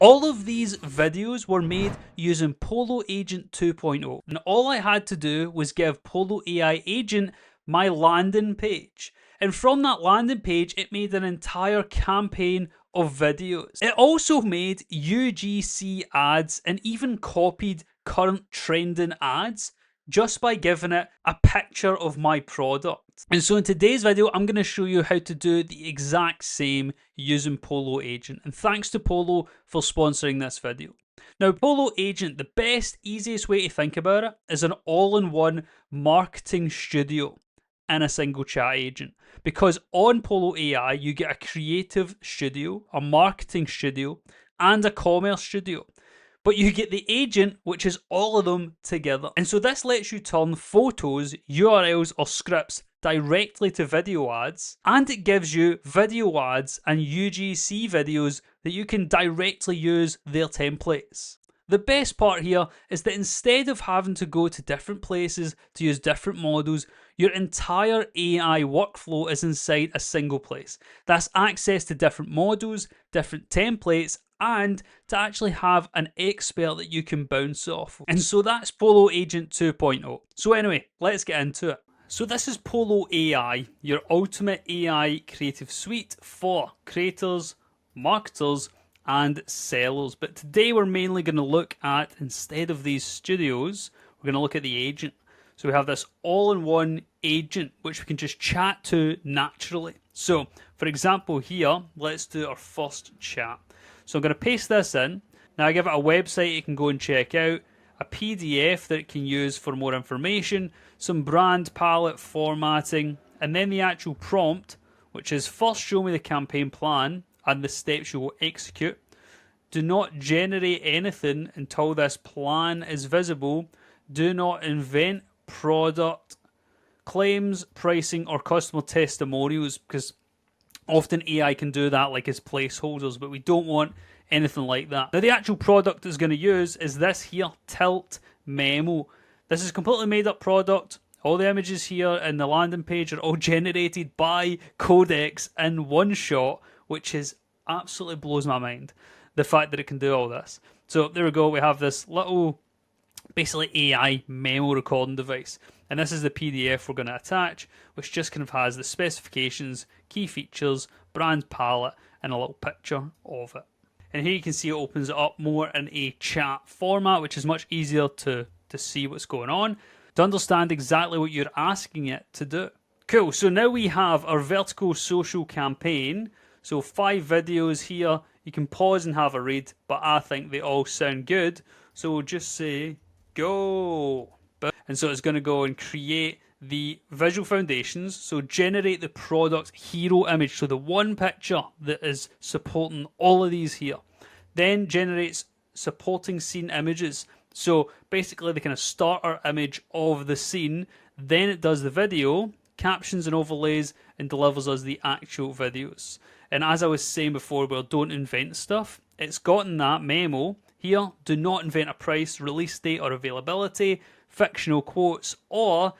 All of these videos were made using Pollo Agent 2.0, and all I had to do was give Pollo AI Agent my landing page. And from that landing page, it made an entire campaign of videos. It also made UGC ads and even copied current trending ads just by giving it a picture of my product. And so in today's video, I'm going to show you how to do the exact same using Pollo Agent. And thanks to Pollo for sponsoring this video. Now, Pollo Agent, the best, easiest way to think about it is an all-in-one marketing studio in a single chat agent. Because on Pollo AI, you get a creative studio, a marketing studio, and a commerce studio. But you get the agent, which is all of them together. And so this lets you turn photos, URLs, or scripts directly to video ads, and it gives you video ads and UGC videos that you can directly use their templates. The best part here is that instead of having to go to different places to use different models, your entire AI workflow is inside a single place. That's access to different models, different templates, and to actually have an expert that you can bounce off. And so that's Pollo Agent 2.0. So anyway, let's get into it. So this is Pollo AI, your ultimate AI creative suite for creators, marketers, and sellers. But today we're mainly going to look at, instead of these studios, we're going to look at the agent. So we have this all-in-one agent which we can just chat to naturally. So for example here, let's do our first chat. So I'm going to paste this in. Now I give it a website you can go and check out, a PDF that it can use for more information, some brand palette formatting, and then the actual prompt, which is first show me the campaign plan and the steps you will execute. Do not generate anything until this plan is visible. Do not invent product claims, pricing, or customer testimonials, because often AI can do that like as placeholders, but we don't want anything like that. Now the actual product it's going to use is this here, Tilt Memo. This is a completely made up product. All the images here in the landing page are all generated by Codex in one shot, which is absolutely blows my mind, the fact that it can do all this. So there we go, we have this little basically AI memo recording device, and this is the PDF we're going to attach, which just kind of has the specifications, key features, brand palette, and a little picture of it. And here you can see it opens it up more in a chat format, which is much easier to see what's going on, to understand exactly what you're asking it to do. Cool, so now we have our vertical social campaign. So 5 videos here, you can pause and have a read, but I think they all sound good. So we'll just say, go. And so it's going to go and create the visual foundations. So generate the product hero image. So the one picture that is supporting all of these here. Then generates supporting scene images. So basically the kind of starter image of the scene. Then it does the video, captions and overlays, and delivers us the actual videos. And as I was saying before, well, don't invent stuff. It's gotten that memo here. Do not invent a price, release date, or availability, fictional quotes, or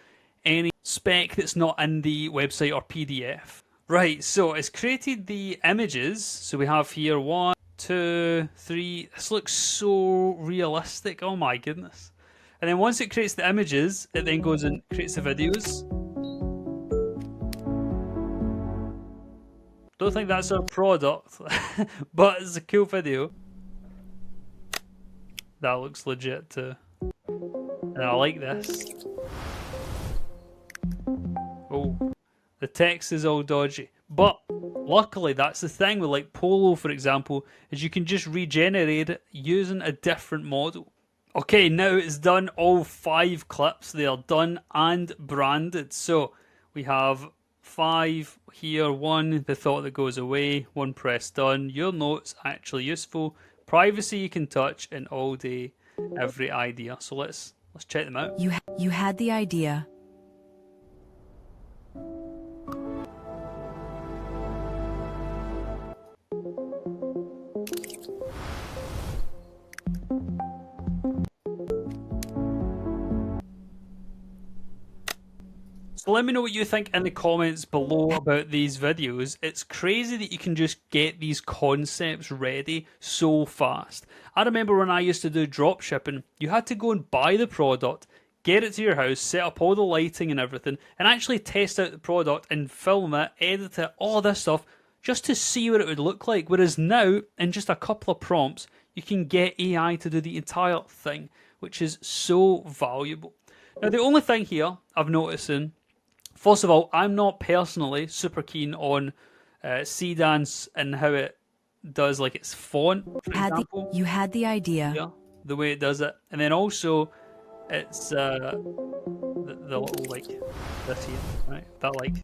any spec that's not in the website or PDF. Right, so it's created the images. So we have here 1, 2, 3. This looks so realistic. Oh my goodness. And then once it creates the images, it then goes and creates the videos. Don't think that's our product, but it's a cool video. That looks legit too. And I like this. Oh, the text is all dodgy. But luckily, that's the thing with like Pollo, for example, is you can just regenerate it using a different model. Okay, now it's done all 5 clips. They are done and branded. So we have 5 here, 1, the thought that goes away, 1 press done, your notes actually useful, privacy you can touch, and all day, every idea. So let's check them out. You had the idea. So So let me know what you think in the comments below about these videos. It's crazy that you can just get these concepts ready so fast. I remember when I used to do drop shipping, you had to go and buy the product, get it to your house, set up all the lighting and everything, and actually test out the product and film it, edit it, all this stuff, just to see what it would look like. Whereas now, in just a couple of prompts, you can get AI to do the entire thing, which is so valuable. Now, the only thing here I've noticing, first of all, I'm not personally super keen on Cdance and how it does like its font, for example. You had the idea. Yeah, the way it does it. And then also, it's the little like this here, right? That like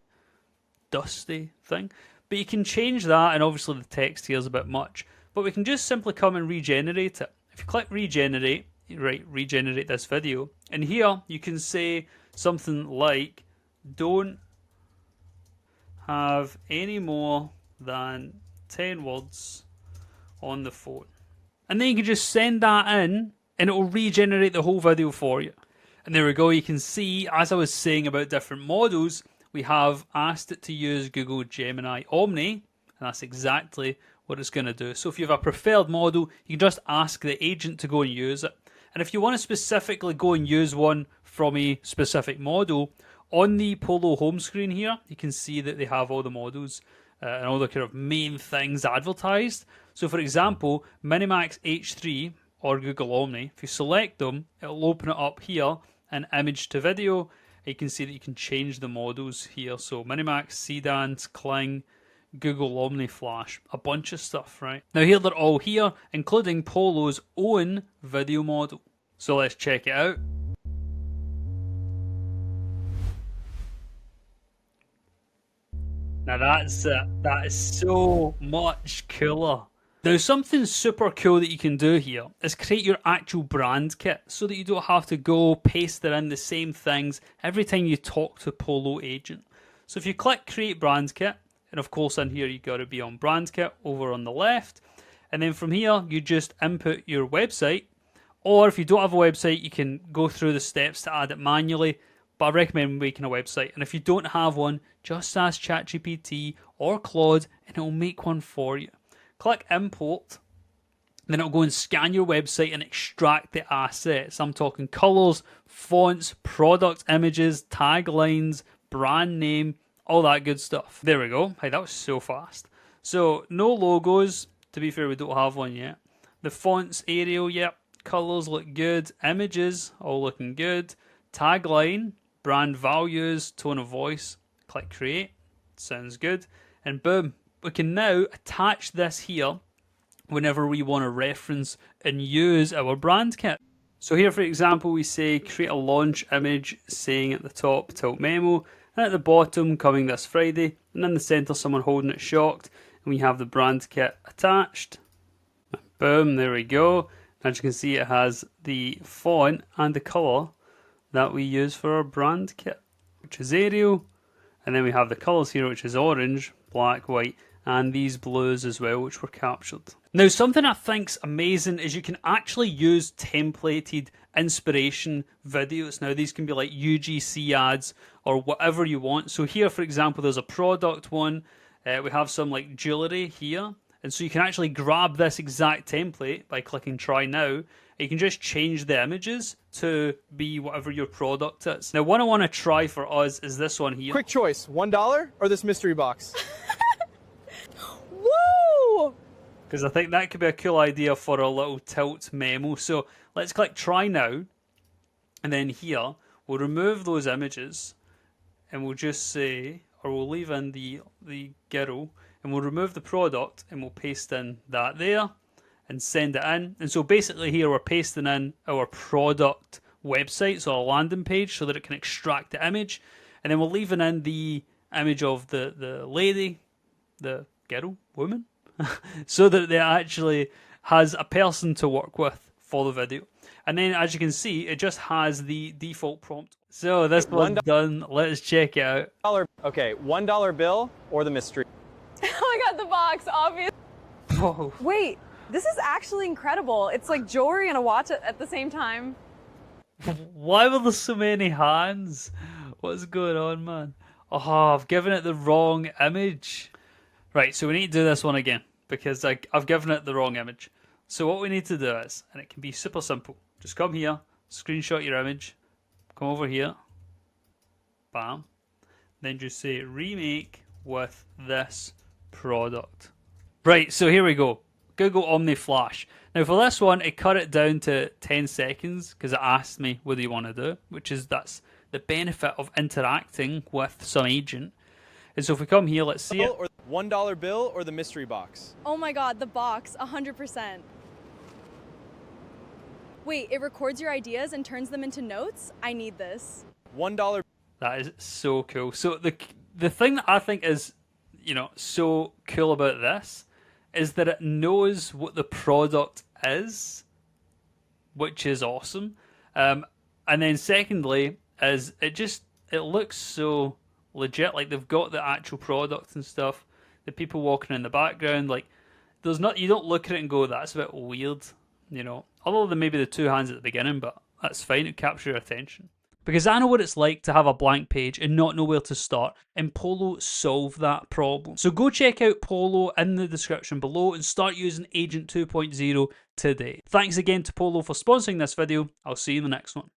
dusty thing. But you can change that, and obviously the text here is a bit much. But we can just simply come and regenerate it. If you click regenerate, right, regenerate this video, and here you can say something like, don't have any more than 10 words on the phone. And then you can just send that in, and it will regenerate the whole video for you. And there we go, you can see, as I was saying about different models, we have asked it to use Google Gemini Omni, and that's exactly what it's going to do. So if you have a preferred model, you can just ask the agent to go and use it. And if you want to specifically go and use one from a specific model, on the Pollo home screen here, you can see that they have all the models and all the kind of main things advertised. So for example, Minimax H3 or Google Omni, if you select them, it'll open it up here in image to video. You can see that you can change the models here. So Minimax, Cdance, Kling, Google Omni Flash, a bunch of stuff, right? Now here they're all here, including Pollo's own video model. So let's check it out. Now that is so much cooler. Now something super cool that you can do here is create your actual brand kit so that you don't have to go paste in the same things every time you talk to Pollo Agent. So if you click create brand kit, and of course in here you got to be on brand kit over on the left, and then from here you just input your website, or if you don't have a website you can go through the steps to add it manually, but I recommend making a website. And if you don't have one, just ask ChatGPT or Claude and it'll make one for you. Click import, then it'll go and scan your website and extract the assets. I'm talking colors, fonts, product images, taglines, brand name, all that good stuff. There we go. Hey, that was so fast. So no logos. To be fair, we don't have one yet. The fonts, Arial, yep. Colors look good. Images, all looking good. Tagline, brand values, tone of voice. Click create. Sounds good. And boom. We can now attach this here whenever we want to reference and use our brand kit. So here, for example, we say create a launch image saying at the top tilt memo, and at the bottom coming this Friday, and in the center someone holding it shocked, and we have the brand kit attached. Boom, there we go. As you can see, it has the font and the color that we use for our brand kit, which is Arial, and then we have the colors here, which is orange, black, white, and these blues as well, which were captured. Now, something I think's amazing is you can actually use templated inspiration videos. Now, these can be like UGC ads or whatever you want. So here, for example, there's a product one. We have some like jewelry here. And so you can actually grab this exact template by clicking try now. You can just change the images to be whatever your product is. Now, what I want to try for us is this one here. Quick choice, $1 or this mystery box? Woo! Because I think that could be a cool idea for a little tilt memo. So let's click try now. And then here, we'll remove those images. And we'll just say, or we'll leave in the girl. And we'll remove the product and we'll paste in that there. And send it in. And so basically here we're pasting in our product website, so our landing page, so that it can extract the image. And then we're leaving in the image of the lady, the girl, woman, so that it actually has a person to work with for the video. And then as you can see, it just has the default prompt. So this one's done. Let's check it out. Okay, $1 bill or the mystery? I got the box, obviously. Whoa. Wait, this is actually incredible. It's like jewelry and a watch at the same time. Why were there so many hands? What's going on, man? Oh, I've given it the wrong image. Right, so we need to do this one again because I've given it the wrong image. So what we need to do is, and it can be super simple, just come here, screenshot your image, come over here, bam, then just say remake with this product. Right, so here we go. Google Omni Flash. Now for this one, it cut it down to 10 seconds because it asked me what do you want to do, which is that's the benefit of interacting with some agent. And so if we come here, let's see it. Or $1 bill or the mystery box? Oh my god, the box, 100%. Wait, it records your ideas and turns them into notes? I need this. $1. That is so cool. So the thing that I think is, so cool about this is that it knows what the product is, which is awesome. And then secondly, is it looks so legit. Like they've got the actual product and stuff. The people walking in the background, like you don't look at it and go, that's a bit weird, Other than maybe the two hands at the beginning, but that's fine. It captures your attention. Because I know what it's like to have a blank page and not know where to start, and Pollo solved that problem. So go check out Pollo in the description below and start using Agent 2.0 today. Thanks again to Pollo for sponsoring this video. I'll see you in the next one.